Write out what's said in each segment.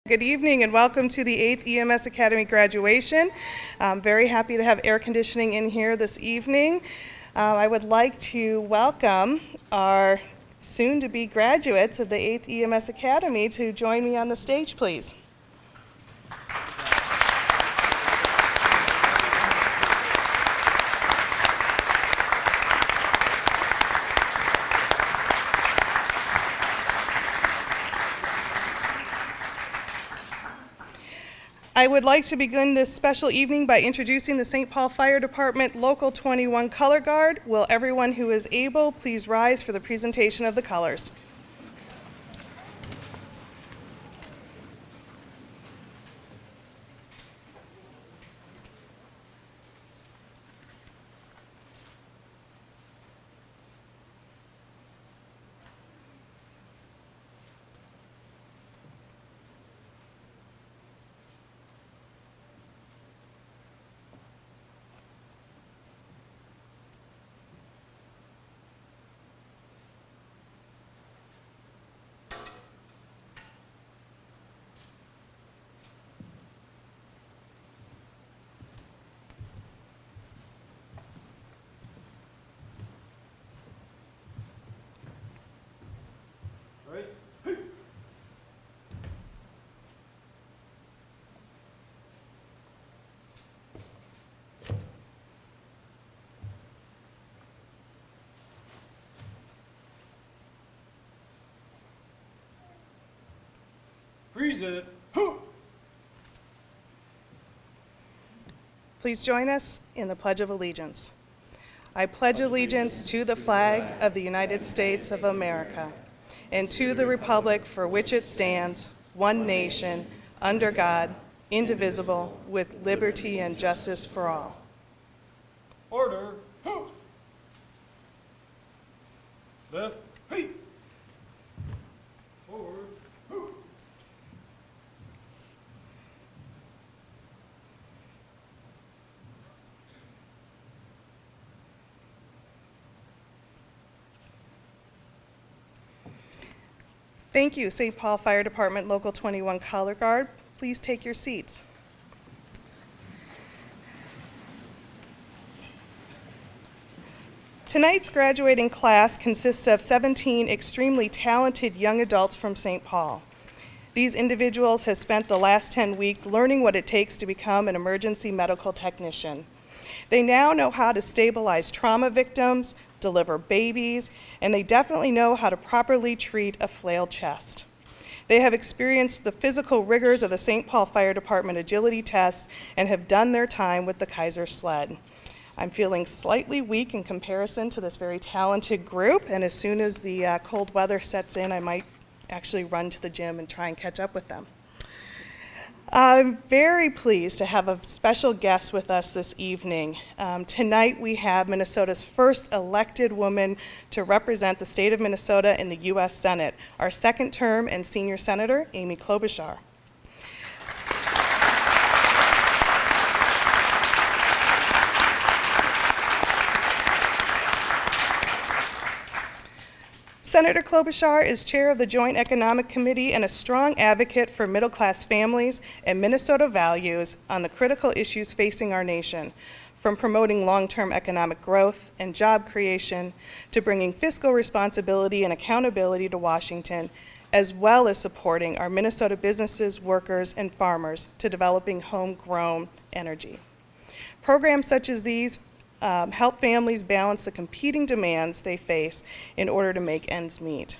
Good evening and welcome to the 8th EMS Academy graduation. I'm very happy to have air conditioning in here this evening. I would like to welcome our soon-to-be graduates of the 8th EMS Academy to join me on the stage, please. I would like to begin this special evening by introducing the St. Paul Fire Department Local 21 Color Guard. Will everyone who is able please rise for the presentation of the colors? Freeze it. Please join us in the Pledge of Allegiance. I pledge allegiance to the flag of the United States of America and to the republic for which it stands, one nation, under God, indivisible, with liberty and justice for all. Order. Left. Forward. Thank you, St. Paul Fire Department Local 21 Color Guard. Please take your seats. Tonight's graduating class consists of 17 extremely talented young adults from St. Paul. These individuals have spent the last 10 weeks learning what it takes to become an emergency medical technician. They now know how to stabilize trauma victims, deliver babies, and they definitely know how to properly treat a flailed chest. They have experienced the physical rigors of the St. Paul Fire Department agility test and have done their time with the Kaiser sled. I'm feeling slightly weak in comparison to this very talented group, and as soon as the cold weather sets in, I might actually run to the gym and try and catch up with them. I'm very pleased to have a special guest with us this evening. Tonight we have Minnesota's first elected woman to represent the state of Minnesota in the U.S. Senate, our second term and senior senator, Amy Klobuchar. Senator Klobuchar is chair of the Joint Economic Committee and a strong advocate for middle-class families and Minnesota values on the critical issues facing our nation, from promoting long-term economic growth and job creation to bringing fiscal responsibility and accountability to Washington, as well as supporting our Minnesota businesses, workers, and farmers to developing homegrown energy. Programs such as these help families balance the competing demands they face in order to make ends meet.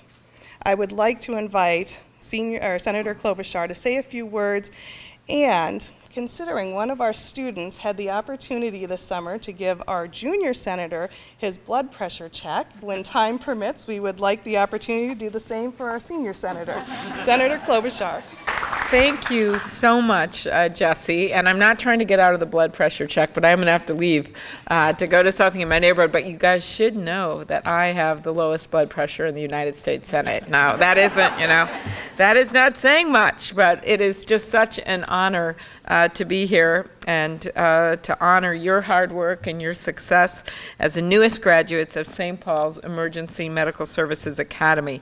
I would like to invite Senator Klobuchar to say a few words, and considering one of our students had the opportunity this summer to give our junior senator his blood pressure check, when time permits, we would like the opportunity to do the same for our senior senator. Senator Klobuchar. Thank you so much, Jesse. And I'm not trying to get out of the blood pressure check, but I'm going to have to leave to go to something in my neighborhood. But you guys should know that I have the lowest blood pressure in the United States Senate. Now, that isn't, that is not saying much, but it is just such an honor to be here. and to honor your hard work and your success as the newest graduates of St. Paul's Emergency Medical Services Academy.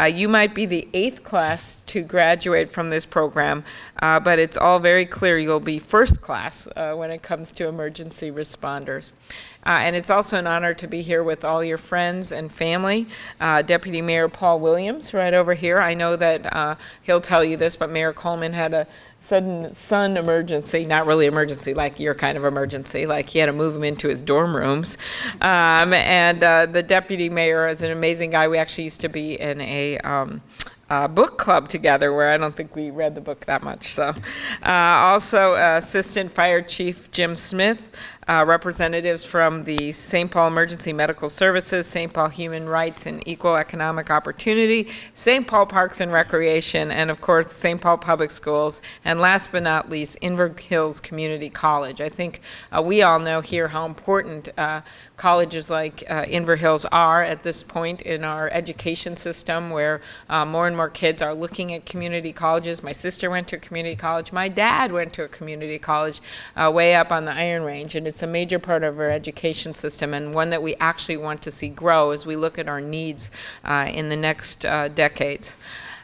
You might be the 8th class to graduate from this program, but it's all very clear you'll be first class when it comes to emergency responders. And it's also an honor to be here with all your friends and family. Deputy Mayor Paul Williams, right over here. I know that he'll tell you this, but Mayor Coleman had a sudden son emergency, not really emergency like your kind of emergency, like he had to move him into his dorm rooms. And the deputy mayor is an amazing guy. We actually used to be in a book club together where I don't think we read the book that much. So also Assistant Fire Chief Jim Smith, representatives from the St. Paul Emergency Medical Services, St. Paul Human Rights and Equal Economic Opportunity, St. Paul Parks and Recreation, and of course St. Paul Public Schools, and last but not least, Inver Hills Community College. I think we all know here how important colleges like Inver Hills are at this point in our education system, where more and more kids are looking at community colleges. My sister went to a community college. My dad went to a community college way up on the Iron Range, and it's a major part of our education system, and one that we actually want to see grow as we look at our needs in the next decades.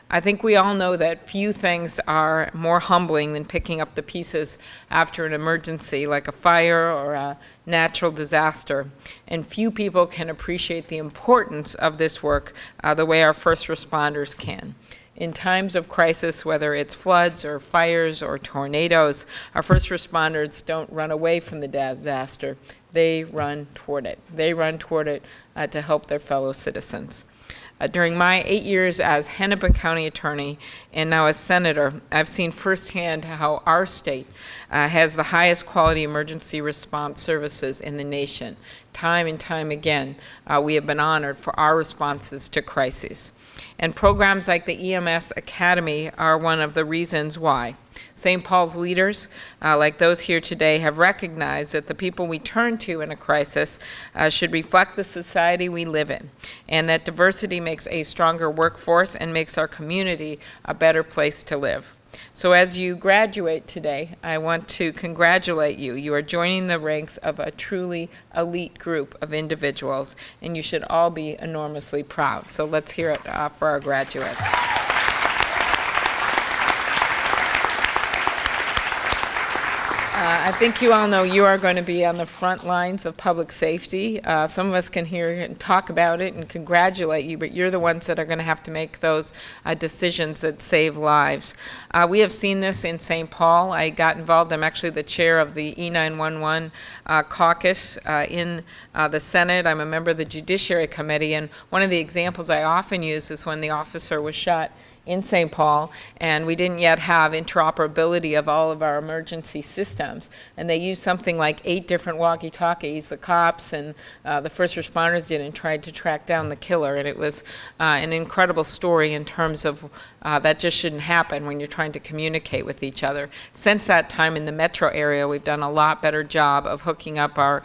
I think we all know that few things are more humbling than picking up the pieces after an emergency like a fire or a natural disaster. And few people can appreciate the importance of this work the way our first responders can. In times of crisis, whether it's floods or fires or tornadoes, our first responders don't run away from the disaster. They run toward it. They run toward it to help their fellow citizens. During my 8 years as Hennepin County Attorney and now as Senator, I've seen firsthand how our state has the highest quality emergency response services in the nation. Time and time again, we have been honored for our responses to crises. And programs like the EMS Academy are one of the reasons why. St. Paul's leaders, like those here today, have recognized that the people we turn to in a crisis should reflect the society we live in, and that diversity makes a stronger workforce and makes our community a better place to live. So as you graduate today, I want to congratulate you. You are joining the ranks of a truly elite group of individuals, and you should all be enormously proud. So let's hear it for our graduates. I think you all know you are going to be on the front lines of public safety. Some of us can hear and talk about it and congratulate you, but you're the ones that are going to have to make those decisions that save lives. We have seen this in St. Paul. I got involved. I'm actually the chair of the E911 caucus in the Senate. I'm a member of the Judiciary Committee, and one of the examples I often use is when the officer was shot in St. Paul, and we didn't yet have interoperability of all of our emergency systems. And they used something like 8 different walkie-talkies, the cops and the first responders did, and tried to track down the killer. And it was an incredible story in terms of that just shouldn't happen when you're trying to communicate with each other. Since that time in the metro area, we've done a lot better job of hooking up our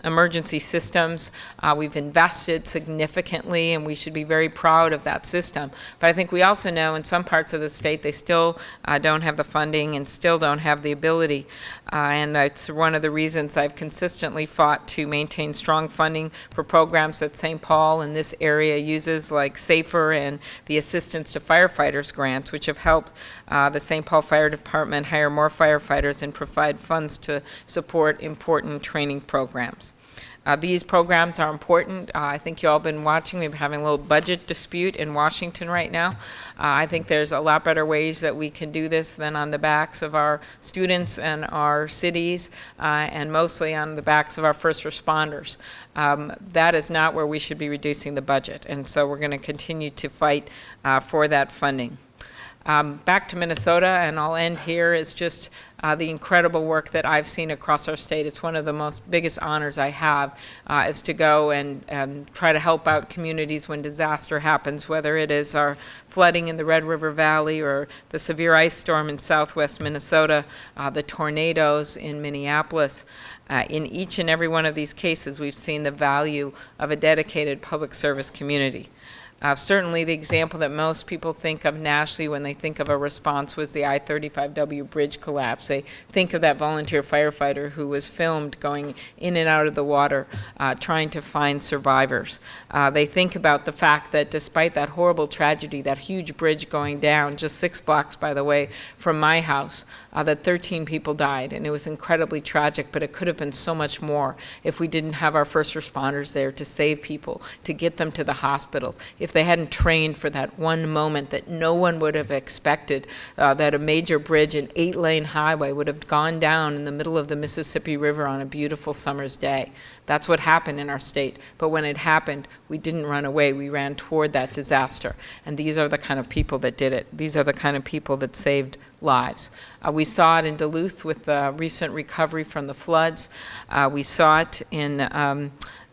emergency systems. We've invested significantly, and we should be very proud of that system. But I think we also know in some parts of the state they still don't have the funding and still don't have the ability. And it's one of the reasons I've consistently fought to maintain strong funding for programs that St. Paul in this area uses, like SAFER and the Assistance to Firefighters grants, which have helped the St. Paul Fire Department hire more firefighters and provide funds to support important training programs. These programs are important. I think you all have been watching. We've been having a little budget dispute in Washington right now. I think there's a lot better ways that we can do this than on the backs of our students and our cities, and mostly on the backs of our first responders. That is not where we should be reducing the budget, and so we're going to continue to fight for that funding. Back to Minnesota, and I'll end here, is just the incredible work that I've seen across our state. It's one of the biggest honors I have, is to go and try to help out communities when disaster happens, whether it is our flooding in the Red River Valley or the severe ice storm in southwest Minnesota, the tornadoes in Minneapolis. In each and every one of these cases, we've seen the value of a dedicated public service community. Certainly the example that most people think of nationally when they think of a response was the I-35W bridge collapse. They think of that volunteer firefighter who was filmed going in and out of the water trying to find survivors. They think about the fact that despite that horrible tragedy, that huge bridge going down just 6 blocks, by the way, from my house, that 13 people died, and it was incredibly tragic, but it could have been so much more if we didn't have our first responders there to save people, to get them to the hospitals, if they hadn't trained for that one moment that no one would have expected, that a major bridge, an 8-lane highway, would have gone down in the middle of the Mississippi River on a beautiful summer's day. That's what happened in our state. But when it happened, we didn't run away. We ran toward that disaster. And these are the kind of people that did it. These are the kind of people that saved lives. We saw it in Duluth with the recent recovery from the floods. We saw it in,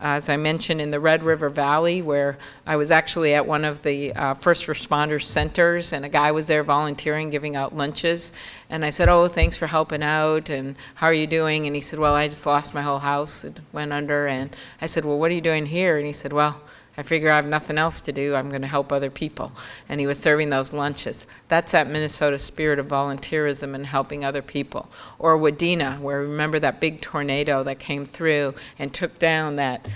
as I mentioned, in the Red River Valley, where I was actually at one of the first responder centers, and a guy was there volunteering, giving out lunches. And I said, "Oh, thanks for helping out, and how are you doing?" And he said, "Well, I just lost my whole house. It went under." And I said, "Well, what are you doing here?" And he said, "Well, I figure I have nothing else to do. I'm going to help other people." And he was serving those lunches. That's that Minnesota spirit of volunteerism and helping other people. Or Wadena, where remember that big tornado that came through and took down that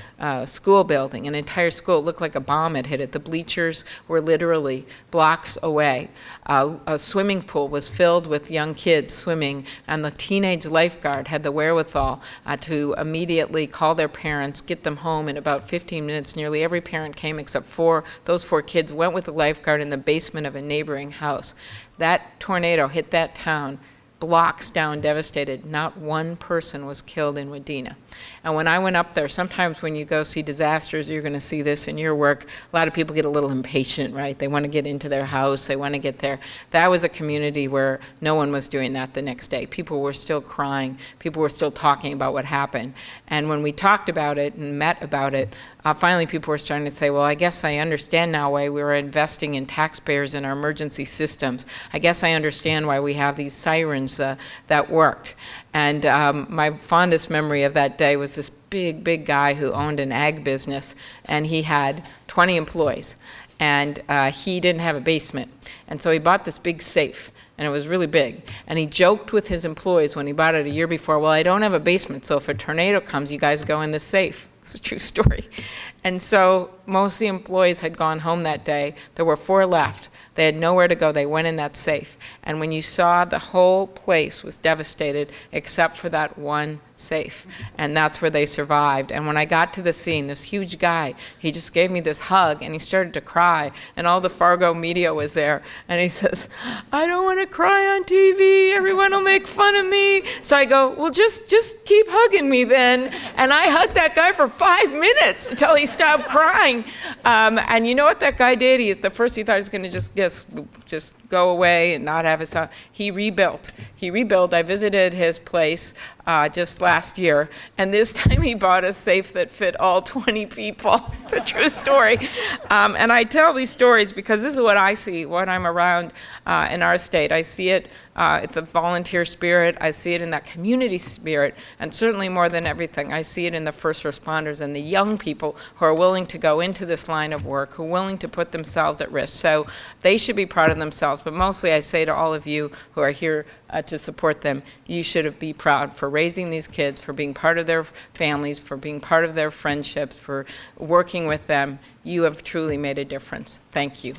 school building, an entire school. It looked like a bomb had hit it. The bleachers were literally blocks away. A swimming pool was filled with young kids swimming, and the teenage lifeguard had the wherewithal to immediately call their parents, get them home in about 15 minutes. Nearly every parent came except those four kids went with the lifeguard in the basement of a neighboring house. That tornado hit that town, blocks down, devastated. Not one person was killed in Wadena. And when I went up there, sometimes when you go see disasters, you're going to see this in your work, a lot of people get a little impatient, right? They want to get into their house, they want to get there. That was a community where no one was doing that the next day. People were still crying, people were still talking about what happened. And when we talked about it and met about it, finally people were starting to say, well, I guess I understand now why we were investing in taxpayers in our emergency systems. I guess I understand why we have these sirens that worked. And my fondest memory of that day was this big guy who owned an ag business, and he had 20 employees, and he didn't have a basement. And so he bought this big safe, and it was really big. And he joked with his employees when he bought it a year before, well, I don't have a basement, so if a tornado comes, you guys go in the safe. It's a true story. And so most of the employees had gone home that day. There were 4 left. They had nowhere to go. They went in that safe. And when you saw, the whole place was devastated except for that one safe. And that's where they survived. And when I got to the scene, this huge guy, he just gave me this hug and he started to cry. And all the Fargo media was there. And he says, I don't want to cry on TV. Everyone will make fun of me. So I go, well, just keep hugging me then. And I hugged that guy for 5 minutes until he stopped crying. And you know what that guy did? The first he thought he was going to just go away and not have his son. He rebuilt. I visited his place just last year, and this time he bought a safe that fit all 20 people. It's a true story. And I tell these stories because this is what I see when I'm around in our state. I see it at the volunteer spirit. I see it in that community spirit, and certainly more than everything, I see it in the first responders and the young people who are willing to go into this line of work, who are willing to put themselves at risk. So they should be proud of themselves, but mostly I say to all of you who are here to support them, you should be proud for raising these kids, for being part of their families, for being part of their friendships, for working with them. You have truly made a difference. Thank you.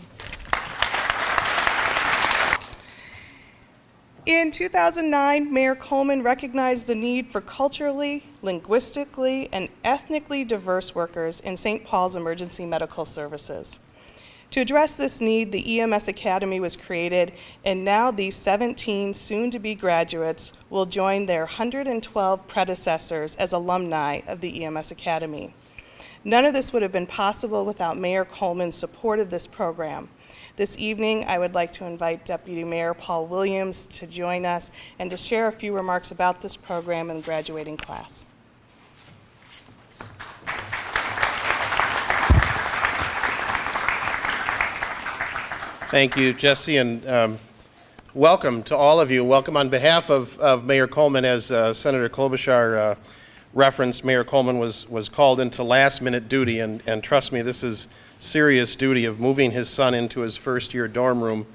In 2009, Mayor Coleman recognized the need for culturally, linguistically, and ethnically diverse workers in St. Paul's emergency medical services. To address this need, the EMS Academy was created, and now these 17 soon-to-be graduates will join their 112 predecessors as alumni of the EMS Academy. None of this would have been possible without Mayor Coleman's support of this program. This evening, I would like to invite Deputy Mayor Paul Williams to join us and to share a few remarks about this program and graduating class. Thank you, Jesse, and welcome to all of you. Welcome on behalf of Mayor Coleman. As Senator Klobuchar referenced, Mayor Coleman was called into last-minute duty, and trust me, this is serious duty of moving his son into his first-year dorm room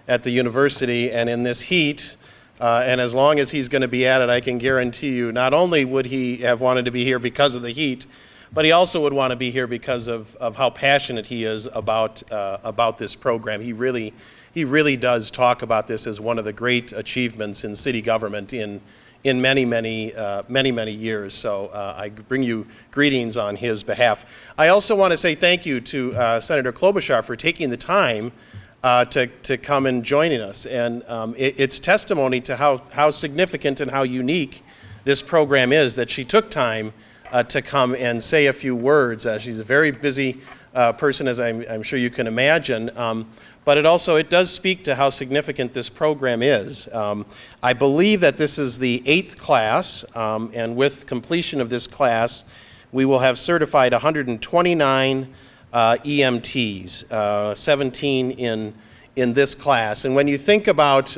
at the university, and in this heat, and as long as he's going to be at it, I can guarantee you, not only would he have wanted to be here because of the heat, but he also would want to be here because of how passionate he is about this program. He really does talk about this as one of the great achievements in city government in many years. So I bring you greetings on his behalf. I also want to say thank you to Senator Klobuchar for taking the time to come and joining us. And it's testimony to how significant and how unique this program is that she took time to come and say a few words. She's a very busy person, as I'm sure you can imagine. But it does speak to how significant this program is. I believe that this is the 8th class, and with completion of this class, we will have certified 129 EMTs, 17 in this class. And when you think about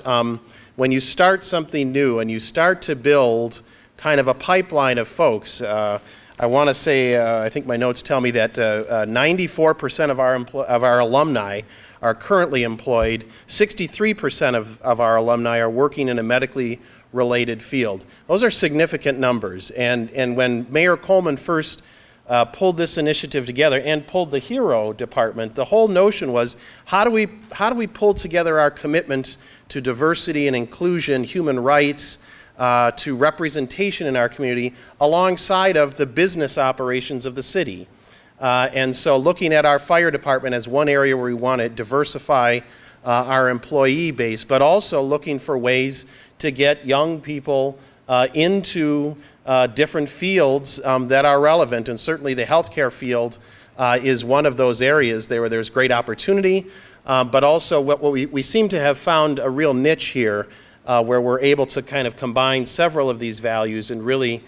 when you start something new and you start to build kind of a pipeline of folks, I want to say, I think my notes tell me that 94% of our alumni are currently employed. 63% of our alumni are working in a medically related field. Those are significant numbers. And when Mayor Coleman first pulled this initiative together and pulled the HERO department, the whole notion was, how do we pull together our commitment to diversity and inclusion, human rights, to representation in our community alongside of the business operations of the city. And so looking at our fire department as one area where we want to diversify our employee base, but also looking for ways to get young people into different fields that are relevant. And certainly the healthcare field is one of those areas there where there's great opportunity, but also what we seem to have found a real niche here where we're able to kind of combine several of these values and really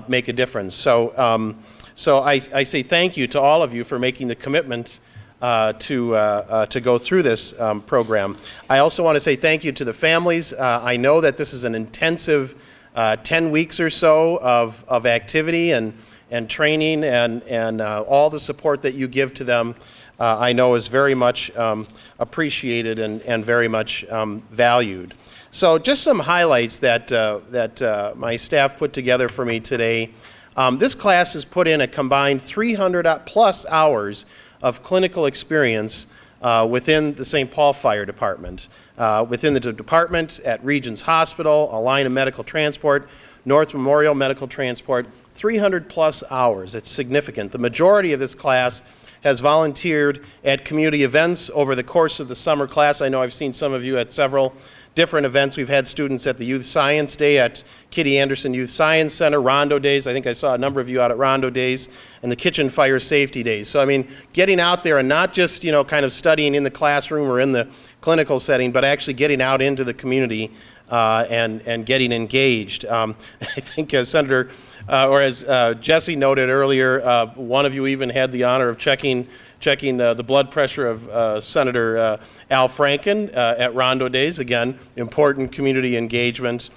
make a difference. So I say thank you to all of you for making the commitment to go through this program. I also want to say thank you to the families. I know that this is an intensive 10 weeks or so of activity and training and all the support that you give to them. I know is very much appreciated and very much valued. So just some highlights that my staff put together for me today. This class has put in a combined 300 plus hours of clinical experience within the St. Paul Fire Department, within the department, at Regions Hospital, Alina Medical Transport, North Memorial Medical Transport, 300 plus hours. It's significant. The majority of this class has volunteered at community events over the course of the summer class. I know I've seen some of you at several different events. We've had students at the Youth Science Day at Kitty Anderson Youth Science Center, Rondo Days. I think I saw a number of you out at Rondo Days, and the Kitchen Fire Safety Days. So I mean, getting out there and not just, kind of studying in the classroom or in the clinical setting, but actually getting out into the community and getting engaged. I think as Senator, or as Jesse noted earlier, one of you even had the honor of checking the blood pressure of Senator Al Franken at Rondo Days. Again, important community engagement.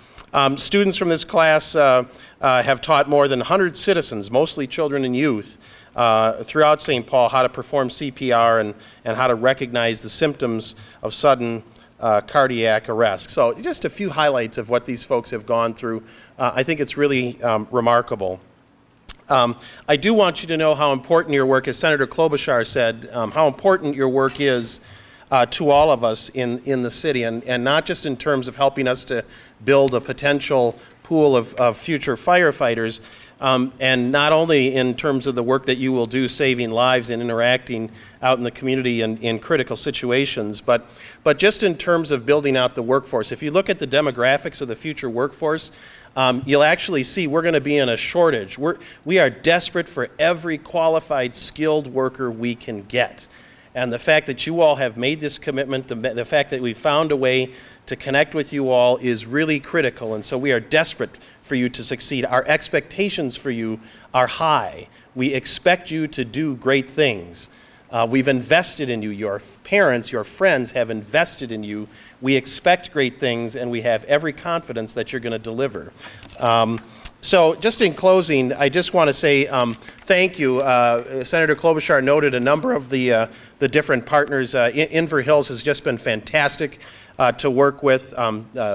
Students from this class have taught more than 100 citizens, mostly children and youth, throughout St. Paul how to perform CPR and how to recognize the symptoms of sudden cardiac arrest. So just a few highlights of what these folks have gone through. I think it's really remarkable. I do want you to know how important your work, as Senator Klobuchar said, how important your work is to all of us in the city, and not just in terms of helping us to build a potential pool of future firefighters, and not only in terms of the work that you will do saving lives and interacting out in the community in critical situations, but just in terms of building out the workforce. If you look at the demographics of the future workforce, you'll actually see we're going to be in a shortage. We are desperate for every qualified, skilled worker we can get. And the fact that you all have made this commitment, the fact that we found a way to connect with you all is really critical. And so we are desperate for you to succeed. Our expectations for you are high. We expect you to do great things. We've invested in you. Your parents, your friends have invested in you. We expect great things, and we have every confidence that you're going to deliver. So just in closing, I just want to say thank you. Senator Klobuchar noted a number of the different partners. Inver Hills has just been fantastic to work with.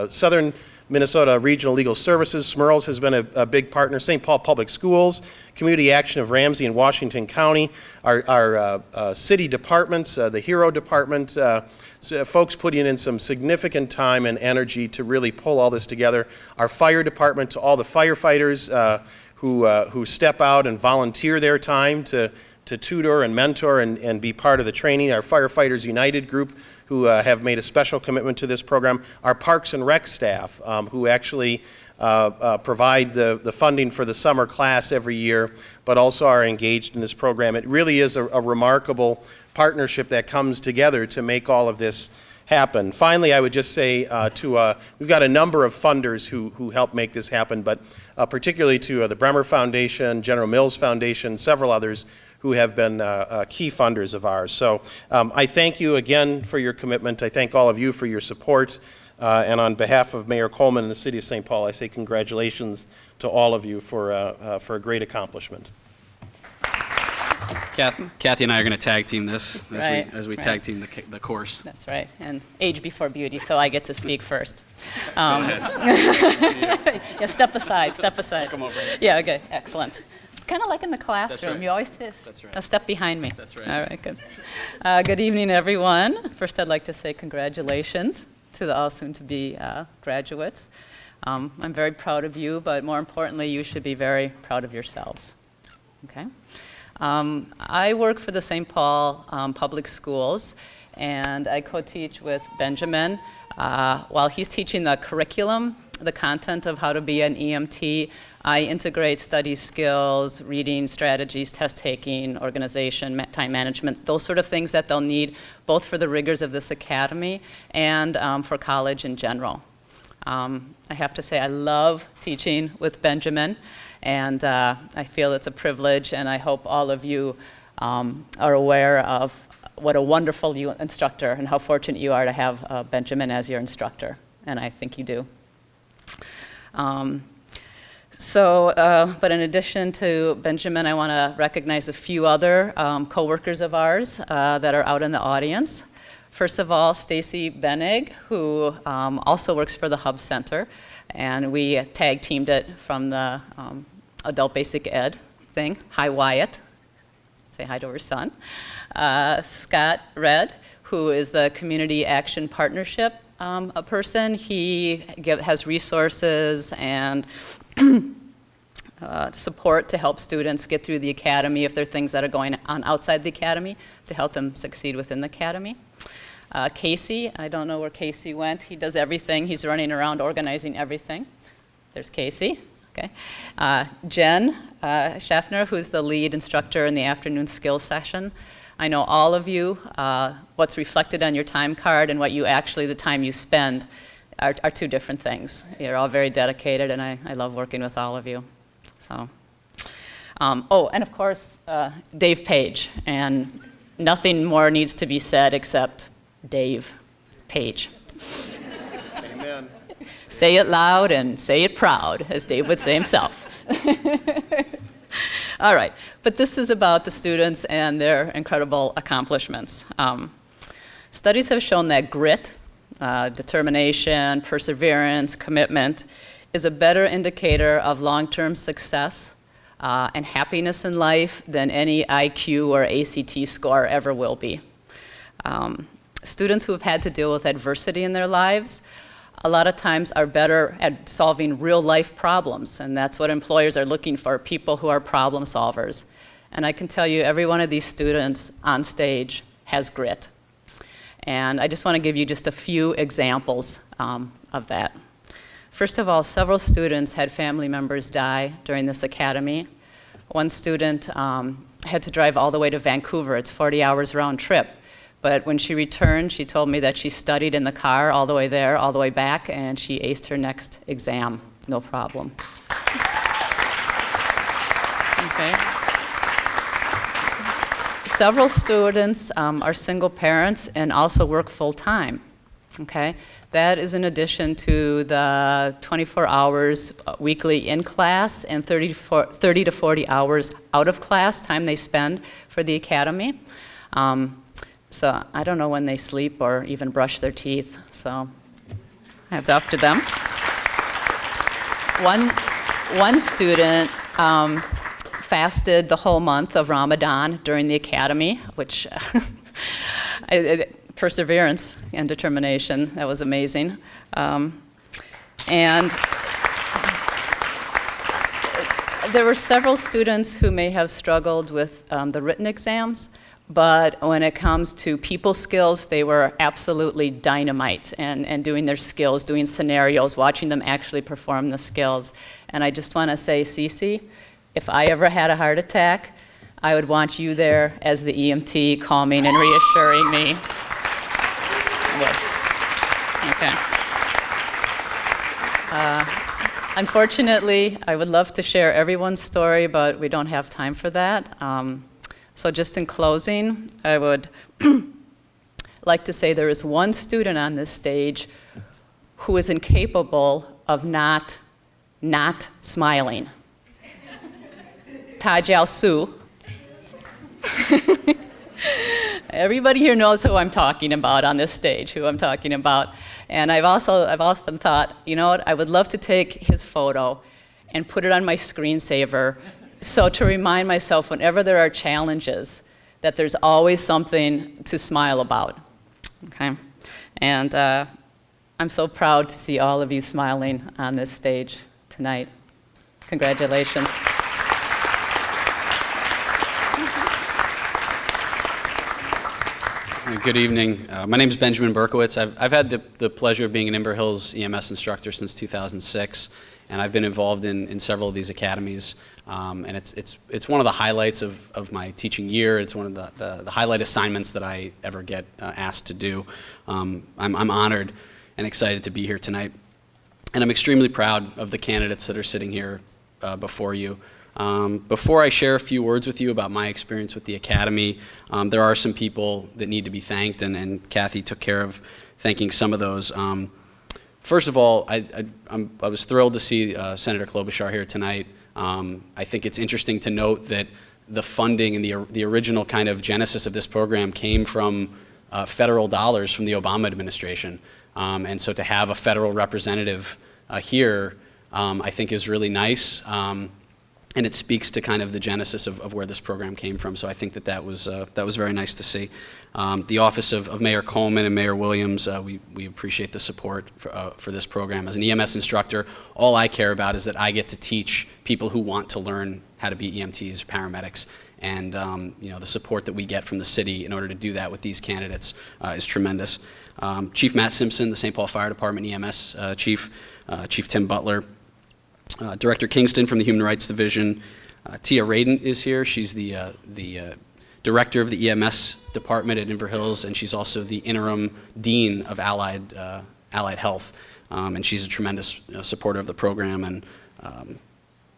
Southern Minnesota Regional Legal Services, Smurls has been a big partner. St. Paul Public Schools, Community Action of Ramsey and Washington County, our city departments, the HERO department, folks putting in some significant time and energy to really pull all this together. Our fire department, to all the firefighters who step out and volunteer their time to tutor and mentor and be part of the training. Our Firefighters United group, who have made a special commitment to this program. Our Parks and Rec staff, who actually provide the funding for the summer class every year, but also are engaged in this program. It really is a remarkable partnership that comes together to make all of this happen. Finally, I would just say we've got a number of funders who help make this happen, but particularly to the Bremer Foundation, General Mills Foundation, several others who have been key funders of ours. So I thank you again for your commitment. I thank all of you for your support. And on behalf of Mayor Coleman and the City of St. Paul, I say congratulations to all of you for a great accomplishment. Kathy and I are going to tag team this as we Right. tag team the course. That's right. And age before beauty, so I get to speak first. Go ahead. Yeah, step aside, step aside. Come over here. Yeah, okay, excellent. Kind of like in the classroom, right. you always That's right. a step behind me. That's right. All right, good. Good evening, everyone. First, I'd like to say congratulations to the all soon-to-be graduates. I'm very proud of you, but more importantly, you should be very proud of yourselves. Okay? I work for the St. Paul Public Schools, and I co-teach with Benjamin. While he's teaching the curriculum, the content of how to be an EMT, I integrate study skills, reading strategies, test taking, organization, time management, those sort of things that they'll need both for the rigors of this academy and for college in general. I have to say I love teaching with Benjamin, and I feel it's a privilege, and I hope all of you are aware of what a wonderful instructor and how fortunate you are to have Benjamin as your instructor, and I think you do. But in addition to Benjamin, I want to recognize a few other co-workers of ours that are out in the audience. First of all, Stacy Benig, who also works for the Hub Center, and we tag teamed it from the Adult Basic Ed thing. Hi, Wyatt. Say hi to her son. Scott Red, who is the Community Action Partnership a person. He has resources and support to help students get through the academy if there are things that are going on outside the academy to help them succeed within the academy. Casey, I don't know where Casey went. He does everything. He's running around organizing everything. There's Casey. Okay. Jen Schaffner, who's the lead instructor in the afternoon skills session. I know all of you, what's reflected on your time card and what you actually, the time you spend, are two different things. You're all very dedicated, and I love working with all of you. So, and of course, Dave Page, and nothing more needs to be said except Dave Page. Amen. Say it loud and say it proud, as Dave would say himself. All right, but this is about the students and their incredible accomplishments. Studies have shown that grit, determination, perseverance, commitment is a better indicator of long-term success and happiness in life than any IQ or ACT score ever will be. Students who have had to deal with adversity in their lives a lot of times are better at solving real-life problems, and that's what employers are looking for, people who are problem solvers. And I can tell you, every one of these students on stage has grit. And I just want to give you just a few examples of that. First of all, several students had family members die during this academy. One student had to drive all the way to Vancouver. It's 40 hours round trip. But when she returned, she told me that she studied in the car all the way there, all the way back, and she aced her next exam, no problem. Okay. Several students are single parents and also work full-time. Okay? That is in addition to the 24 hours weekly in class and 30 to 40 hours out of class, time they spend for the academy. So I don't know when they sleep or even brush their teeth, so hats off to them. One student fasted the whole month of Ramadan during the academy, which perseverance and determination, that was amazing. And there were several students who may have struggled with the written exams, but when it comes to people skills, they were absolutely dynamite and doing their skills, doing scenarios, watching them actually perform the skills. And I just want to say, Cece, if I ever had a heart attack, I would want you there as the EMT, calming and reassuring me. Okay. Unfortunately, I would love to share everyone's story, but we don't have time for that. So just in closing, I would like to say there is one student on this stage who is incapable of not smiling. Tajiao Su. Everybody here knows who I'm talking about on this stage, who I'm talking about. And I've often thought, you know what, I would love to take his photo and put it on my screensaver, so to remind myself whenever there are challenges that there's always something to smile about, okay? And I'm so proud to see all of you smiling on this stage tonight. Congratulations. Good evening. My name is Benjamin Berkowitz. I've had the pleasure of being an Inver Hills EMS instructor since 2006, and I've been involved in several of these academies. And it's one of the highlights of my teaching year. It's one of the highlight assignments that I ever get asked to do. I'm honored and excited to be here tonight. And I'm extremely proud of the candidates that are sitting here before you. Before I share a few words with you about my experience with the Academy, there are some people that need to be thanked, and Kathy took care of thanking some of those. First of all, I was thrilled to see Senator Klobuchar here tonight. I think it's interesting to note that the funding and the original kind of genesis of this program came from federal dollars from the Obama administration. And so to have a federal representative here, I think is really nice. And it speaks to kind of the genesis of where this program came from. So I think that was very nice to see. The office of Mayor Coleman and Mayor Williams, we appreciate the support for this program. As an EMS instructor, all I care about is that I get to teach people who want to learn how to be EMTs, paramedics, and the support that we get from the city in order to do that with these candidates is tremendous. Chief Matt Simpson, the St. Paul Fire Department EMS chief, Chief Tim Butler, Director Kingston from the Human Rights Division. Tia Radin is here. She's the director of the EMS department at Inver Hills, and she's also the interim dean of Allied Health. And she's a tremendous supporter of the program and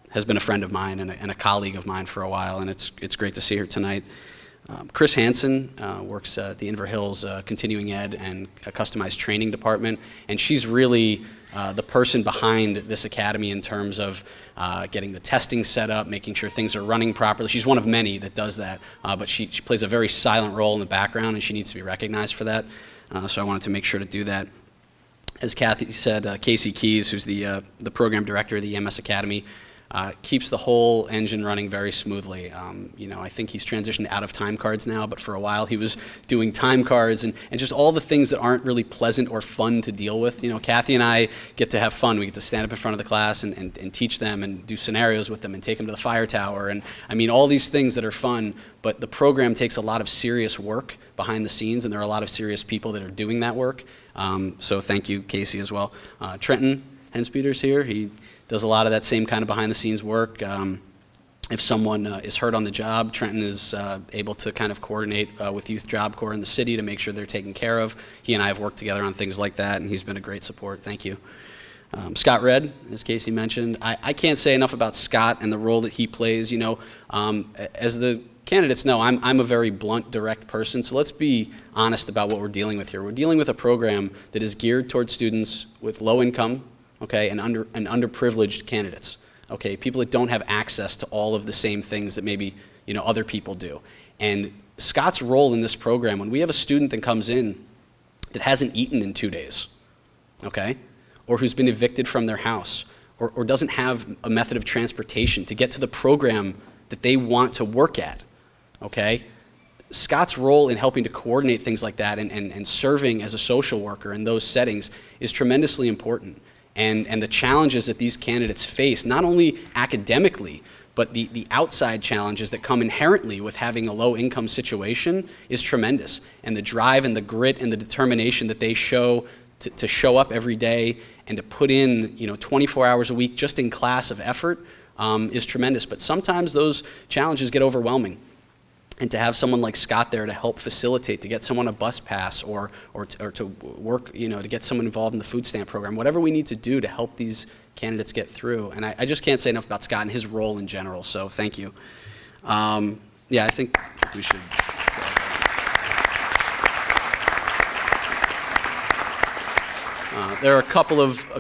has been a friend of mine and a colleague of mine for a while, and it's great to see her tonight. Chris Hansen works at the Inver Hills Continuing Ed and Customized Training Department, and she's really the person behind this academy in terms of getting the testing set up, making sure things are running properly. She's one of many that does that, but she plays a very silent role in the background, and she needs to be recognized for that. So I wanted to make sure to do that. As Kathy said, Casey Keys, who's the program director of the EMS Academy, keeps the whole engine running very smoothly. I think he's transitioned out of time cards now, but for a while he was doing time cards and just all the things that aren't really pleasant or fun to deal with. Kathy and I get to have fun. We get to stand up in front of the class and teach them and do scenarios with them and take them to the fire tower. And I mean, all these things that are fun, but the program takes a lot of serious work behind the scenes, and there are a lot of serious people that are doing that work. So thank you, Casey, as well. Trenton Henspeter's here. He does a lot of that same kind of behind-the-scenes work. If someone is hurt on the job, Trenton is able to kind of coordinate with Youth Job Corps in the city to make sure they're taken care of. He and I have worked together on things like that, and he's been a great support. Thank you. Scott Redd, as Casey mentioned, I can't say enough about Scott and the role that he plays. You know, as the candidates know, I'm a very blunt, direct person, so let's be honest about what we're dealing with here. We're dealing with a program that is geared towards students with low income, okay, and underprivileged candidates, okay, people that don't have access to all of the same things that maybe, you know, other people do. And Scott's role in this program, when we have a student that comes in that hasn't eaten in 2 days, okay, or who's been evicted from their house, or doesn't have a method of transportation to get to the program that they want to work at, okay? Scott's role in helping to coordinate things like that and serving as a social worker in those settings is tremendously important. And the challenges that these candidates face, not only academically, but the outside challenges that come inherently with having a low income situation is tremendous. And the drive and the grit and the determination that they show to show up every day and to put in, you know, 24 hours a week just in class of effort is tremendous. But sometimes those challenges get overwhelming. And to have someone like Scott there to help facilitate, to get someone a bus pass or to work, you know, to get someone involved in the food stamp program, whatever we need to do to help these candidates get through. And I just can't say enough about Scott and his role in general, so thank you. Yeah, I think we should. There are a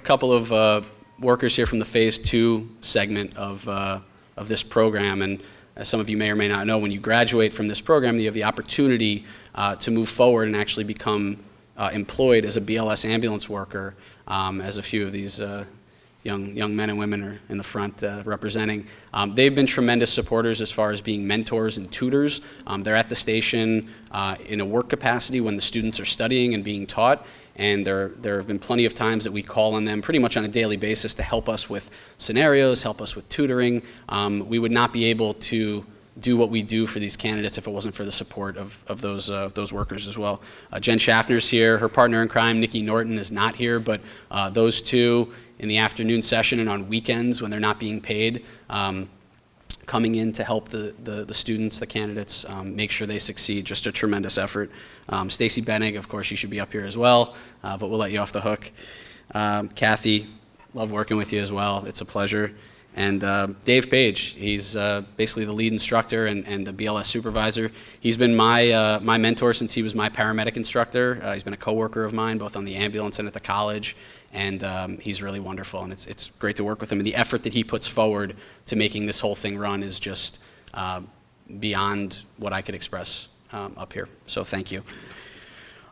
couple of workers here from the Phase 2 segment of this program, and as some of you may or may not know, when you graduate from this program, you have the opportunity to move forward and actually become employed as a BLS ambulance worker, as a few of these young men and women are in the front representing. They've been tremendous supporters as far as being mentors and tutors. They're at the station in a work capacity when the students are studying and being taught. And there have been plenty of times that we call on them pretty much on a daily basis to help us with scenarios, help us with tutoring. We would not be able to do what we do for these candidates if it wasn't for the support of those workers as well. Jen Schaffner's here. Her partner in crime, Nikki Norton, is not here, but those two in the afternoon session and on weekends when they're not being paid, coming in to help the students, the candidates, make sure they succeed. Just a tremendous effort. Stacy Bennig, of course, you should be up here as well, but we'll let you off the hook. Kathy, love working with you as well. It's a pleasure. And Dave Page, he's basically the lead instructor and the BLS supervisor. He's been my mentor since he was my paramedic instructor. He's been a coworker of mine, both on the ambulance and at the college. And he's really wonderful, and it's great to work with him. And the effort that he puts forward to making this whole thing run is just beyond what I could express up here. So thank you.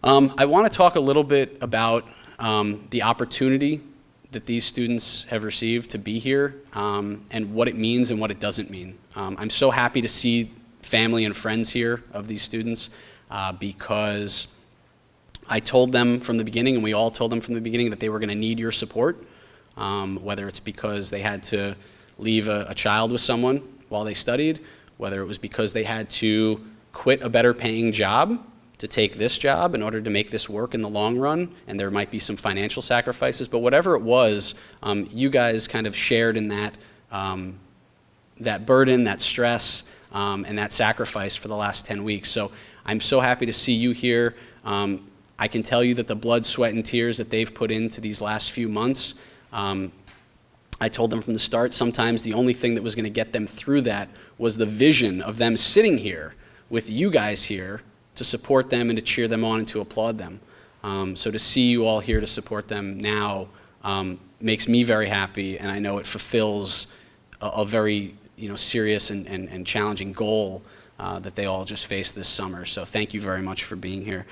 I want to talk a little bit about the opportunity that these students have received to be here and what it means and what it doesn't mean. I'm so happy to see family and friends here of these students because I told them from the beginning, and we all told them from the beginning, that they were going to need your support, whether it's because they had to leave a child with someone while they studied, whether it was because they had to quit a better paying job to take this job in order to make this work in the long run, and there might be some financial sacrifices, but whatever it was, you guys kind of shared in that, that burden, that stress, and that sacrifice for the last 10 weeks. So I'm so happy to see you here. I can tell you that the blood, sweat, and tears that they've put into these last few months, I told them from the start, sometimes the only thing that was going to get them through that was the vision of them sitting here with you guys here to support them and to cheer them on and to applaud them. So to see you all here to support them now makes me very happy, and I know it fulfills a very serious and challenging goal that they all just faced this summer. So thank you very much for being here.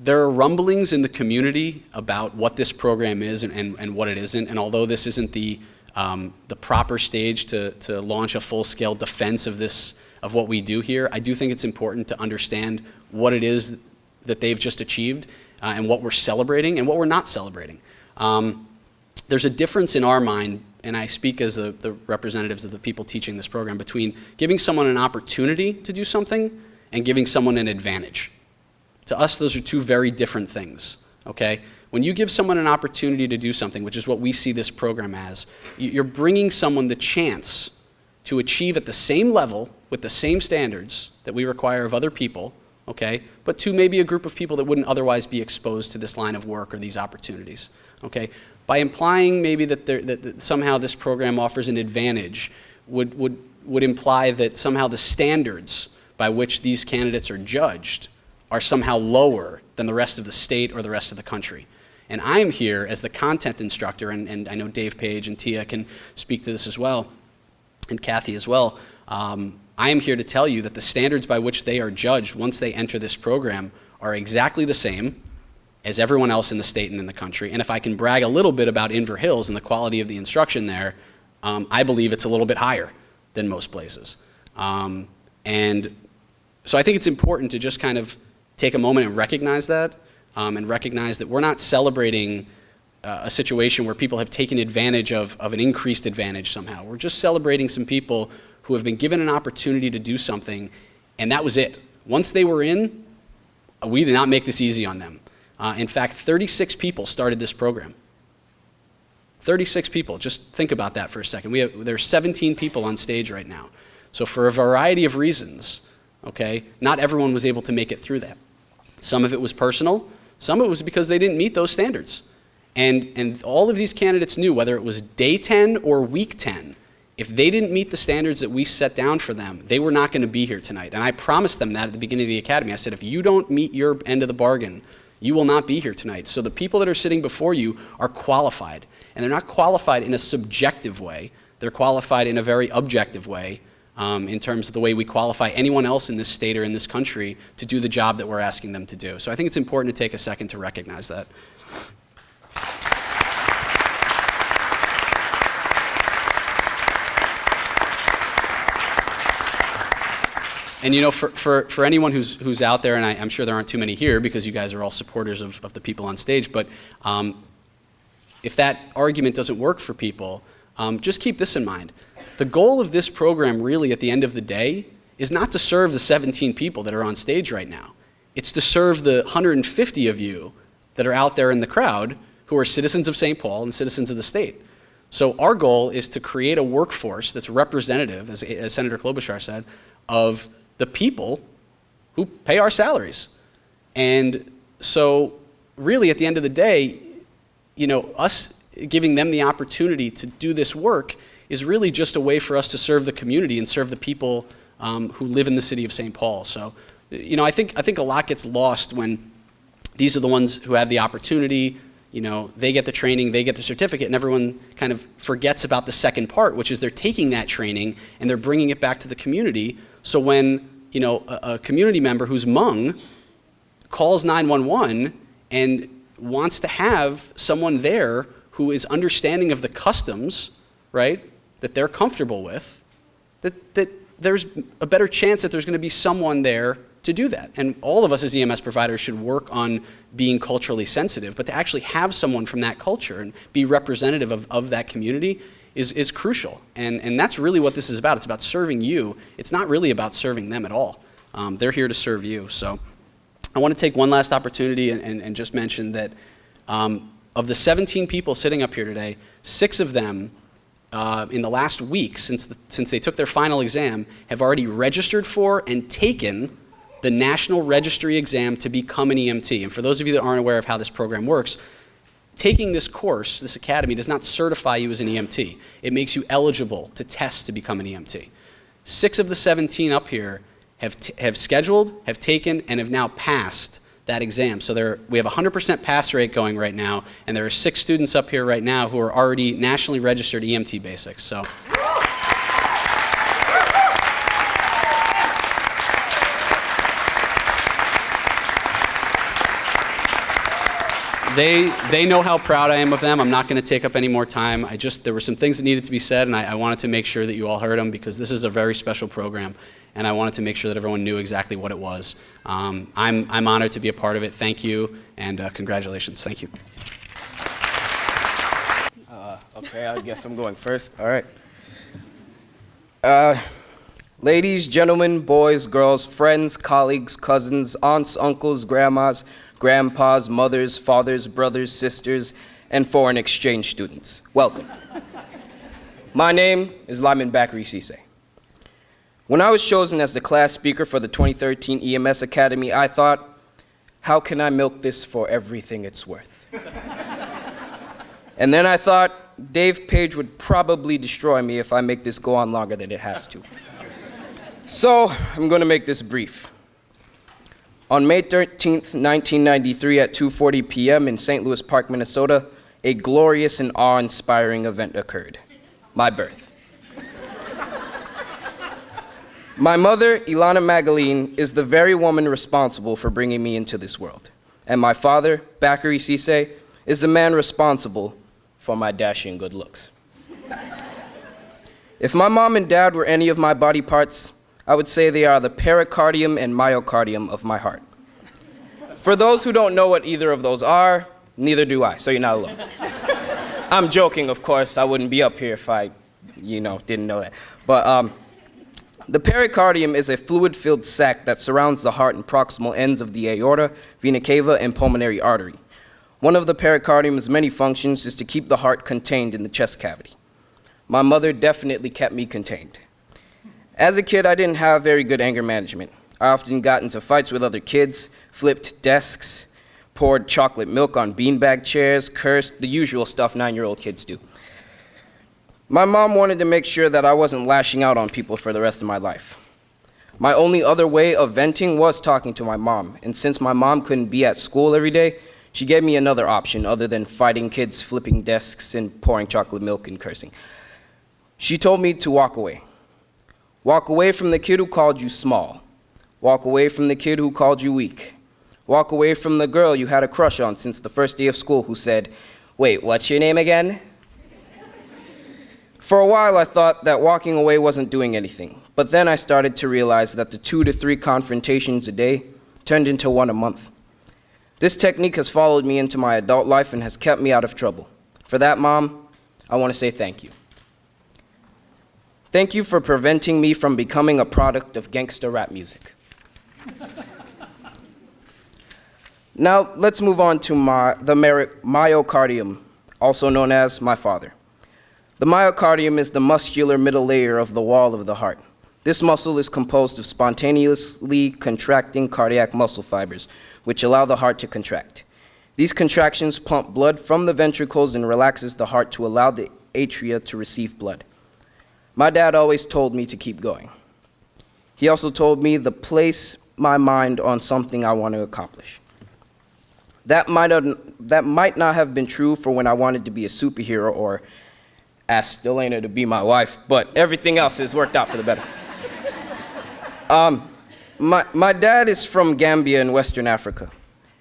There are rumblings in the community about what this program is and what it isn't, and although this isn't the proper stage to launch a full-scale defense of what we do here, I do think it's important to understand what it is that they've just achieved and what we're celebrating and what we're not celebrating. There's a difference in our mind, and I speak as the representatives of the people teaching this program, between giving someone an opportunity to do something and giving someone an advantage. To us, those are two very different things, okay? When you give someone an opportunity to do something, which is what we see this program as, you're bringing someone the chance to achieve at the same level with the same standards that we require of other people, okay? But to maybe a group of people that wouldn't otherwise be exposed to this line of work or these opportunities, okay? By implying maybe that somehow this program offers an advantage would imply that somehow the standards by which these candidates are judged are somehow lower than the rest of the state or the rest of the country. And I'm here as the content instructor, and I know Dave Page and Tia can speak to this as well, and Kathy as well. I am here to tell you that the standards by which they are judged once they enter this program are exactly the same as everyone else in the state and in the country. And if I can brag a little bit about Inver Hills and the quality of the instruction there, I believe it's a little bit higher than most places. And so I think it's important to just kind of take a moment and recognize that we're not celebrating a situation where people have taken advantage of an increased advantage somehow. We're just celebrating some people who have been given an opportunity to do something, and that was it. Once they were in, we did not make this easy on them. In fact, 36 people started this program. 36 people, just think about that for a second. There's 17 people on stage right now. So for a variety of reasons, okay, not everyone was able to make it through that. Some of it was personal, some of it was because they didn't meet those standards. And all of these candidates knew, whether it was day 10 or week 10, if they didn't meet the standards that we set down for them, they were not going to be here tonight. And I promised them that at the beginning of the academy. I said, if you don't meet your end of the bargain, you will not be here tonight. So the people that are sitting before you are qualified. And they're not qualified in a subjective way. They're qualified in a very objective way in terms of the way we qualify anyone else in this state or in this country to do the job that we're asking them to do. So I think it's important to take a second to recognize that. And you know, for anyone who's out there, and I'm sure there aren't too many here because you guys are all supporters of the people on stage, but if that argument doesn't work for people, just keep this in mind. The goal of this program really at the end of the day is not to serve the 17 people that are on stage right now. It's to serve the 150 of you that are out there in the crowd who are citizens of St. Paul and citizens of the state. So our goal is to create a workforce that's representative, as Senator Klobuchar said, of the people who pay our salaries. And so really at the end of the day, you know, us giving them the opportunity to do this work is really just a way for us to serve the community and serve the people who live in the city of St. Paul. So, you know, I think a lot gets lost when these are the ones who have the opportunity, you know, they get the training, they get the certificate, and everyone kind of forgets about the second part, which is they're taking that training and they're bringing it back to the community. So when, you know, a community member who's Hmong calls 911 and wants to have someone there who is understanding of the customs, right, that they're comfortable with, that there's a better chance that there's going to be someone there to do that. And all of us as EMS providers should work on being culturally sensitive, but to actually have someone from that culture and be representative of that community is crucial. And that's really what this is about. It's about serving you. It's not really about serving them at all. They're here to serve you. So I want to take one last opportunity and just mention that of the 17 people sitting up here today, 6 of them in the last week since they took their final exam have already registered for and taken the National Registry exam to become an EMT. And for those of you that aren't aware of how this program works, taking this course, this academy, does not certify you as an EMT. It makes you eligible to test to become an EMT. 6 of the 17 up here have scheduled, have taken, and have now passed that exam. So we have a 100% pass rate going right now, and there are 6 students up here right now who are already nationally registered EMT basics. So. They know how proud I am of them. I'm not going to take up any more time. There were some things that needed to be said, and I wanted to make sure that you all heard them because this is a very special program, and I wanted to make sure that everyone knew exactly what it was. I'm honored to be a part of it. Thank you, and congratulations. Thank you. Okay, I guess I'm going first. All right. Ladies, gentlemen, boys, girls, friends, colleagues, cousins, aunts, uncles, grandmas, grandpas, mothers, fathers, brothers, sisters, and foreign exchange students. Welcome. My name is Lyman Bakri Cisse. When I was chosen as the class speaker for the 2013 EMS Academy, I thought, how can I milk this for everything it's worth? And then I thought, Dave Page would probably destroy me if I make this go on longer than it has to. So I'm going to make this brief. On May 13th, 1993 at 2:40 p.m. in St. Louis Park, Minnesota, a glorious and awe-inspiring event occurred. My birth. My mother, Ilana Magaline, is the very woman responsible for bringing me into this world. And my father, Bakary Cisse, is the man responsible for my dashing good looks. If my mom and dad were any of my body parts, I would say they are the pericardium and myocardium of my heart. For those who don't know what either of those are, neither do I, so you're not alone. I'm joking, of course. I wouldn't be up here if I, didn't know that. But the pericardium is a fluid-filled sac that surrounds the heart and proximal ends of the aorta, vena cava, and pulmonary artery. One of the pericardium's many functions is to keep the heart contained in the chest cavity. My mother definitely kept me contained. As a kid, I didn't have very good anger management. I often got into fights with other kids, flipped desks, poured chocolate milk on beanbag chairs, cursed, the usual stuff 9-year-old kids do. My mom wanted to make sure that I wasn't lashing out on people for the rest of my life. My only other way of venting was talking to my mom, and since my mom couldn't be at school every day, she gave me another option other than fighting kids, flipping desks, and pouring chocolate milk and cursing. She told me to walk away. Walk away from the kid who called you small. Walk away from the kid who called you weak. Walk away from the girl you had a crush on since the first day of school who said, "Wait, what's your name again?" For a while, I thought that walking away wasn't doing anything, but then I started to realize that the 2 to 3 confrontations a day turned into 1 a month. This technique has followed me into my adult life and has kept me out of trouble. For that, Mom, I want to say thank you. Thank you for preventing me from becoming a product of gangster rap music. Now, let's move on to the myocardium, also known as my father. The myocardium is the muscular middle layer of the wall of the heart. This muscle is composed of spontaneously contracting cardiac muscle fibers, which allow the heart to contract. These contractions pump blood from the ventricles and relaxes the heart to allow the atria to receive blood. My dad always told me to keep going. He also told me to place my mind on something I want to accomplish. That might not have been true for when I wanted to be a superhero or asked Elena to be my wife, but everything else has worked out for the better. My dad is from Gambia in Western Africa.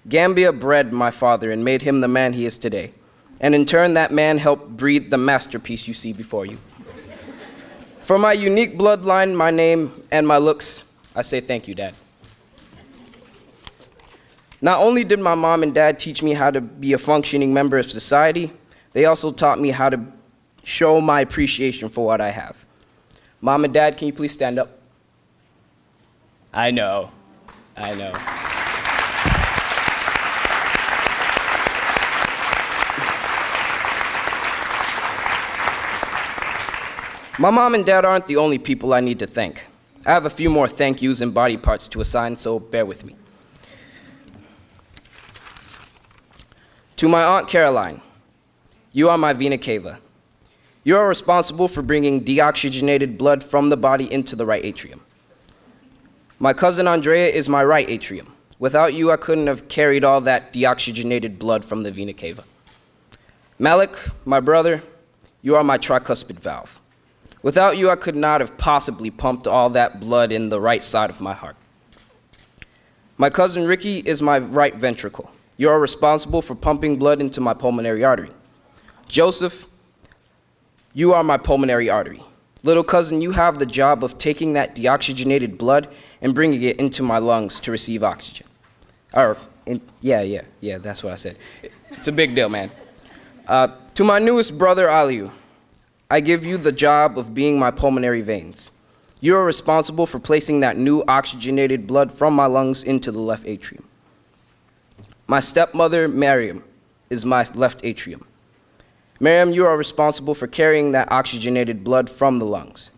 Gambia bred my father and made him the man he is today. And in turn, that man helped breed the masterpiece you see before you. For my unique bloodline, my name, and my looks, I say thank you, Dad. Not only did my mom and dad teach me how to be a functioning member of society, they also taught me how to show my appreciation for what I have. Mom and Dad, can you please stand up? I know. My mom and dad aren't the only people I need to thank. I have a few more thank yous and body parts to assign, so bear with me. To my Aunt Caroline, you are my vena cava. You are responsible for bringing deoxygenated blood from the body into the right atrium. My cousin Andrea is my right atrium. Without you, I couldn't have carried all that deoxygenated blood from the vena cava. Malik, my brother, you are my tricuspid valve. Without you, I could not have possibly pumped all that blood in the right side of my heart. My cousin Ricky is my right ventricle. You are responsible for pumping blood into my pulmonary artery. Joseph, you are my pulmonary artery. Little cousin, you have the job of taking that deoxygenated blood and bringing it into my lungs to receive oxygen. Yeah, that's what I said. It's a big deal, man. To my newest brother, Aliu, I give you the job of being my pulmonary veins. You are responsible for placing that new oxygenated blood from my lungs into the left atrium. My stepmother, Miriam, is my left atrium. Miriam, you are responsible for carrying that oxygenated blood from the lungs.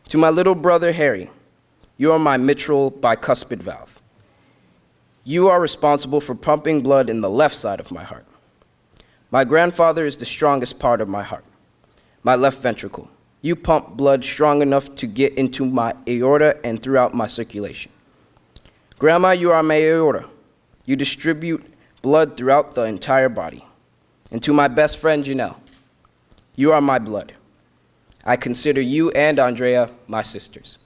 To my little brother Harry, you are my mitral bicuspid valve. You are responsible for pumping blood in the left side of my heart. My grandfather is the strongest part of my heart, my left ventricle. You pump blood strong enough to get into my aorta and throughout my circulation. Grandma, you are my aorta. You distribute blood throughout the entire body. And to my best friend, Janelle, you are my blood. I consider you and Andrea my sisters.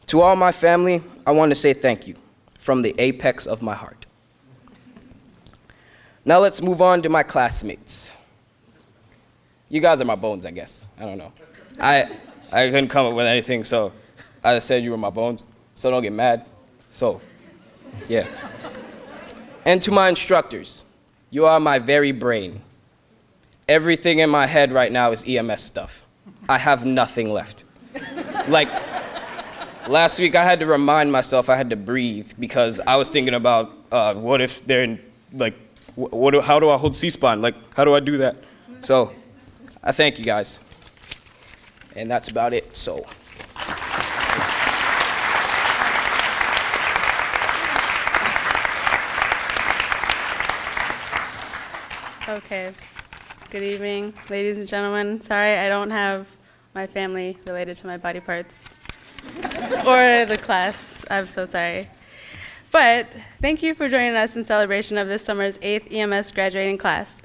To all my family, I want to say thank you from the apex of my heart. Now let's move on to my classmates. You guys are my bones, I guess. I don't know. I couldn't come up with anything, so I just said you were my bones, so don't get mad. So, yeah. And to my instructors, you are my very brain. Everything in my head right now is EMS stuff. I have nothing left. Like, last week I had to remind myself I had to breathe because I was thinking about what if they're in, like, how do I hold C-spine? Like, how do I do that? So, I thank you guys. And that's about it, so. Okay. Good evening, ladies and gentlemen. Sorry, I don't have my family related to my body parts or the class. I'm so sorry. But thank you for joining us in celebration of this summer's 8th EMS graduating class.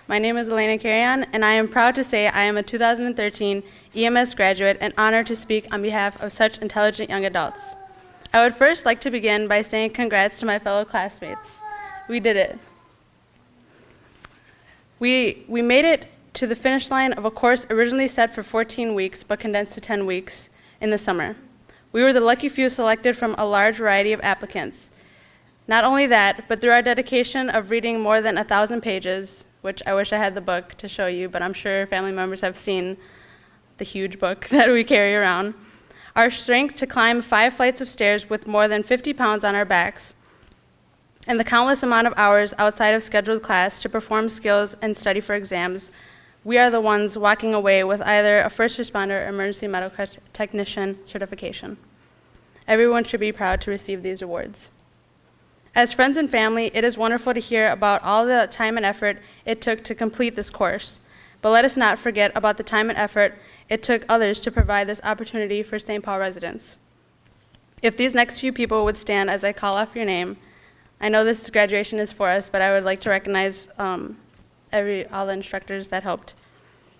My name is Elena Carrion, and I am proud to say I am a 2013 EMS graduate and honored to speak on behalf of such intelligent young adults. I would first like to begin by saying congrats to my fellow classmates. We did it. We made it to the finish line of a course originally set for 14 weeks, but condensed to 10 weeks in the summer. We were the lucky few selected from a large variety of applicants. Not only that, but through our dedication of reading more than 1,000 pages, which I wish I had the book to show you, but I'm sure family members have seen the huge book that we carry around, our strength to climb 5 flights of stairs with more than 50 pounds on our backs, and the countless amount of hours outside of scheduled class to perform skills and study for exams, we are the ones walking away with either a first responder or emergency medical technician certification. Everyone should be proud to receive these awards. As friends and family, it is wonderful to hear about all the time and effort it took to complete this course, but let us not forget about the time and effort it took others to provide this opportunity for St. Paul residents. If these next few people would stand as I call off your name, I know this graduation is for us, but I would like to recognize all the instructors that helped.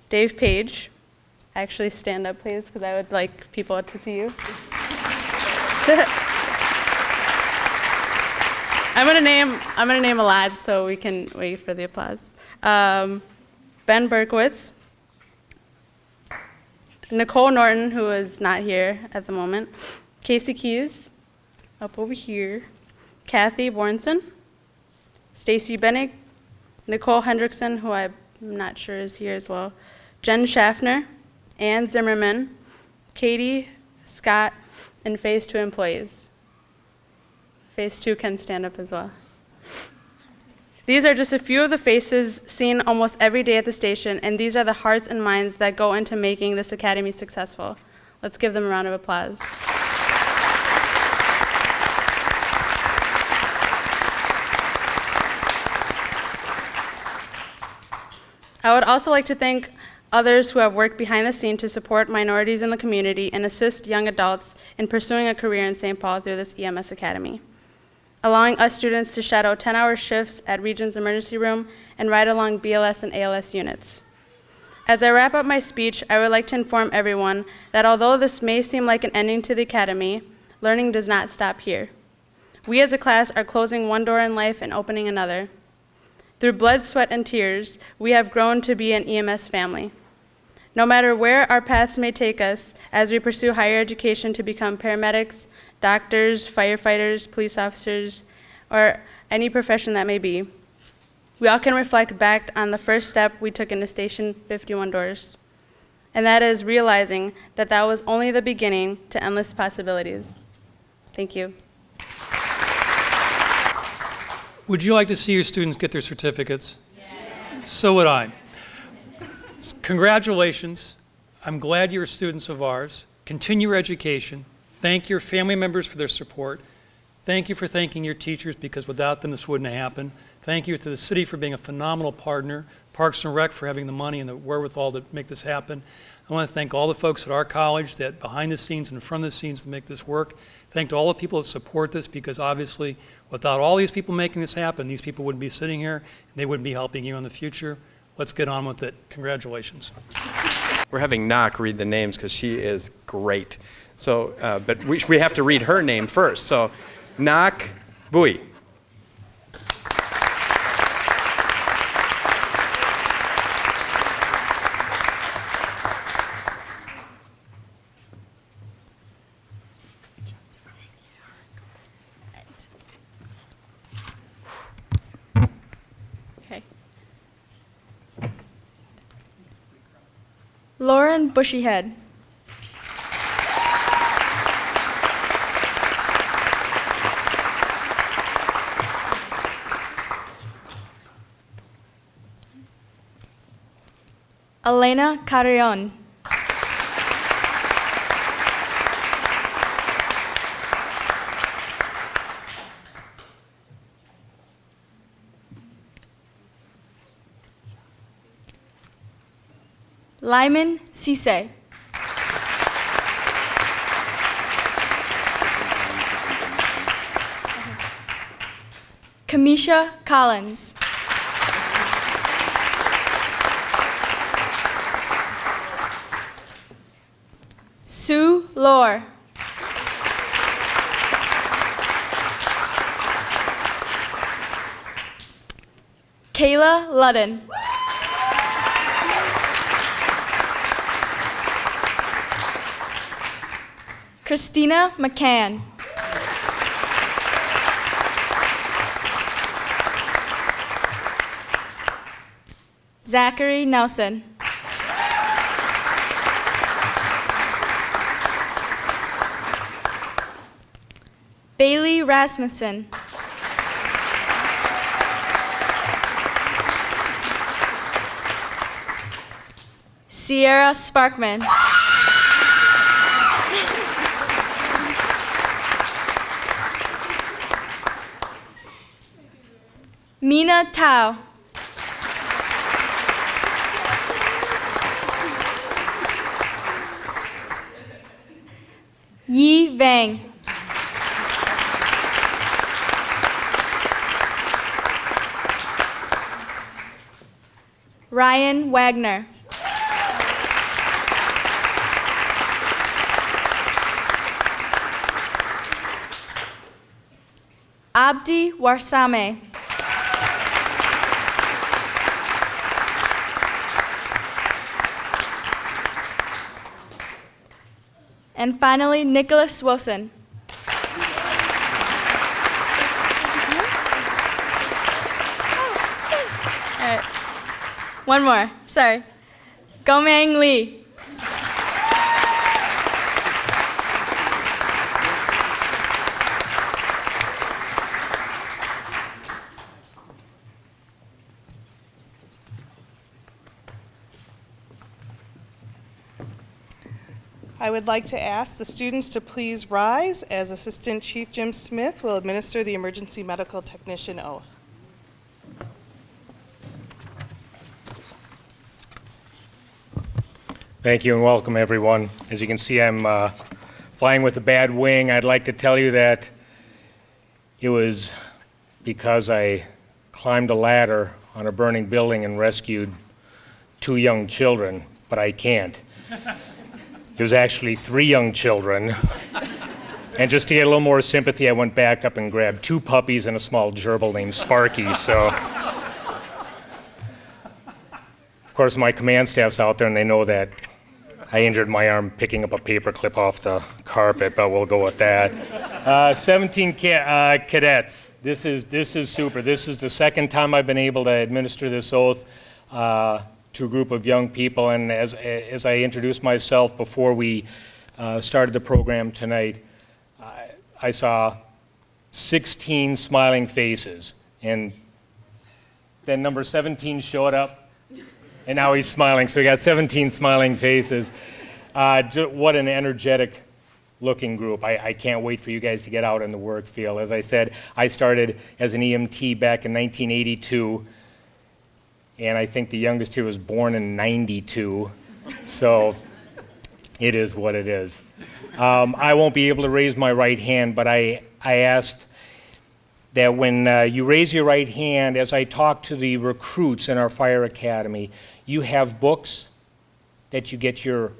Dave Page, actually stand up please, because I would like people to see you. I'm gonna name a lot so we can wait for the applause. Ben Berkowitz, Nicole Norton, who is not here at the moment, Casey Keys, up over here, Kathy Bornson, Stacy Bennig, Nicole Hendrickson, who I'm not sure is here as well, Jen Schaffner, Ann Zimmerman, Katie, Scott, and Phase 2 employees. Phase 2 can stand up as well. These are just a few of the faces seen almost every day at the station, and these are the hearts and minds that go into making this academy successful. Let's give them a round of applause. I would also like to thank others who have worked behind the scene to support minorities in the community and assist young adults in pursuing a career in St. Paul through this EMS Academy, allowing us students to shadow 10-hour shifts at Region's emergency room and ride along BLS and ALS units. As I wrap up my speech, I would like to inform everyone that although this may seem like an ending to the academy, learning does not stop here. We as a class are closing one door in life and opening another. Through blood, sweat, and tears, we have grown to be an EMS family. No matter where our paths may take us as we pursue higher education to become paramedics, doctors, firefighters, police officers, or any profession that may be, we all can reflect back on the first step we took into Station 51 doors, and that is realizing that that was only the beginning to endless possibilities. Thank you. Would you like to see your students get their certificates? Yes. So would I. Congratulations. I'm glad you're students of ours. Continue your education. Thank your family members for their support. Thank you for thanking your teachers, because without them this wouldn't have happened. Thank you to the city for being a phenomenal partner, Parks and Rec for having the money and the wherewithal to make this happen. I want to thank all the folks at our college that behind the scenes and in front of the scenes to make this work. Thank to all the people that support this, because obviously without all these people making this happen, these people wouldn't be sitting here and they wouldn't be helping you in the future. Let's get on with it. Congratulations. We're having Nak read the names because she is great. So, but we have to read her name first. So, Nak Bui. Okay. Lauren Bushyhead. Elena Carrion. Lyman Cisse. Kamisha Collins. Sue Lore. Kayla Ludden. Christina McCann. Zachary Nelson. Bailey Rasmussen. Sierra Sparkman. Mina Tao. Yi Vang. Ryan Wagner. Abdi Warsame. And finally, Nicholas Wilson. All right. One more. Sorry. Gomang Lee. I would like to ask the students to please rise as Assistant Chief Jim Smith will administer the emergency medical technician oath. Thank you and welcome, everyone. As you can see, I'm flying with a bad wing. I'd like to tell you that it was because I climbed a ladder on a burning building and rescued 2 young children, but I can't. It was actually 3 young children. And just to get a little more sympathy, I went back up and grabbed 2 puppies and a small gerbil named Sparky. So, of course, my command staff's out there and they know that I injured my arm picking up a paper clip off the carpet, but we'll go with that. 17 cadets. This is super. This is the second time I've been able to administer this oath to a group of young people. And as I introduced myself before we started the program tonight, I saw 16 smiling faces. And then number 17 showed up. And now he's smiling, so we got 17 smiling faces. What an energetic looking group. I can't wait for you guys to get out in the work field. As I said, I started as an EMT back in 1982, and I think the youngest here was born in 92, so it is what it is. I won't be able to raise my right hand, but I asked that when you raise your right hand, as I talk to the recruits in our fire academy, you have books that you get your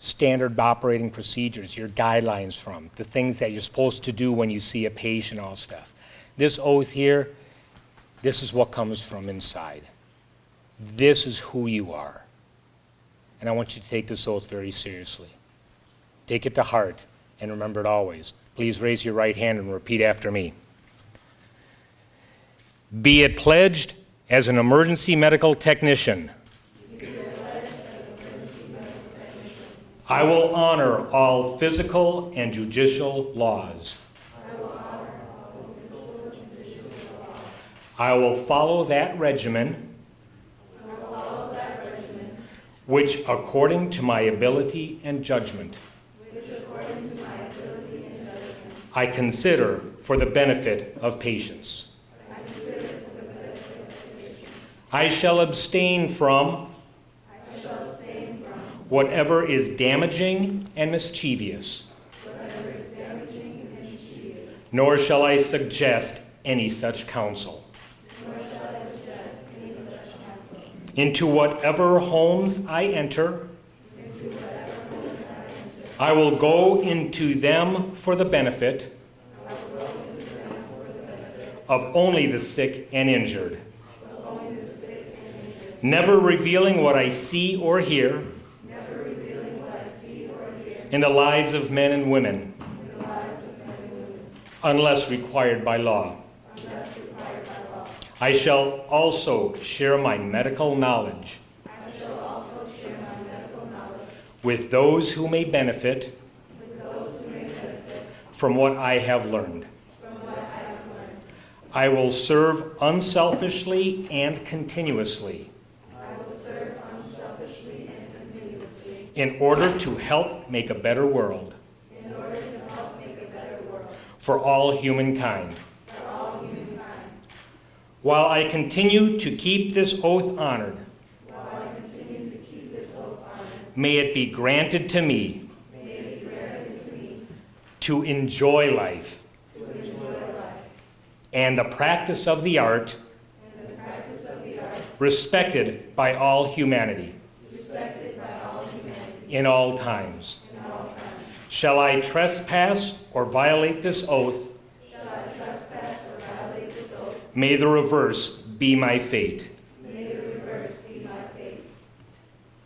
standard operating procedures, your guidelines from, the things that you're supposed to do when you see a patient, all stuff. This oath here, this is what comes from inside. This is who you are. And I want you to take this oath very seriously. Take it to heart and remember it always. Please raise your right hand and repeat after me. Be it pledged as an emergency medical technician. I will honor all physical and judicial laws. I will follow that regimen which, according to my ability and judgment, I consider for the benefit of patients. I shall abstain from whatever is damaging and mischievous, nor shall I suggest any such counsel. Into whatever homes I enter, I will go into them for the benefit of only the sick and injured, never revealing what I see or hear in the lives of men and women, unless required by law. I shall also share my medical knowledge with those who may benefit from what I have learned. I will serve unselfishly and continuously in order to help make a better world for all humankind. While I continue to keep this oath honored, may it be granted to me to enjoy life and the practice of the art respected by all humanity in all times. Shall I trespass or violate this oath? May the reverse be my fate.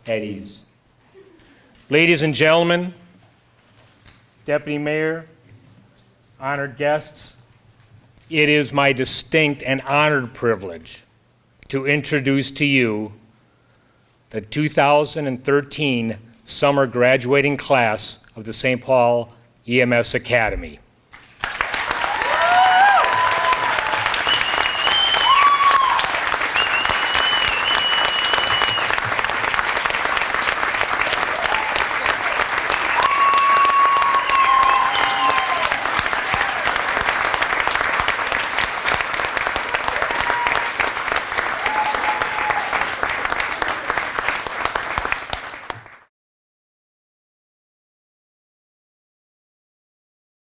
At ease. Ladies and gentlemen, Deputy Mayor, honored guests, it is my distinct and honored privilege to introduce to you the 2013 summer graduating class of the St. Paul EMS Academy.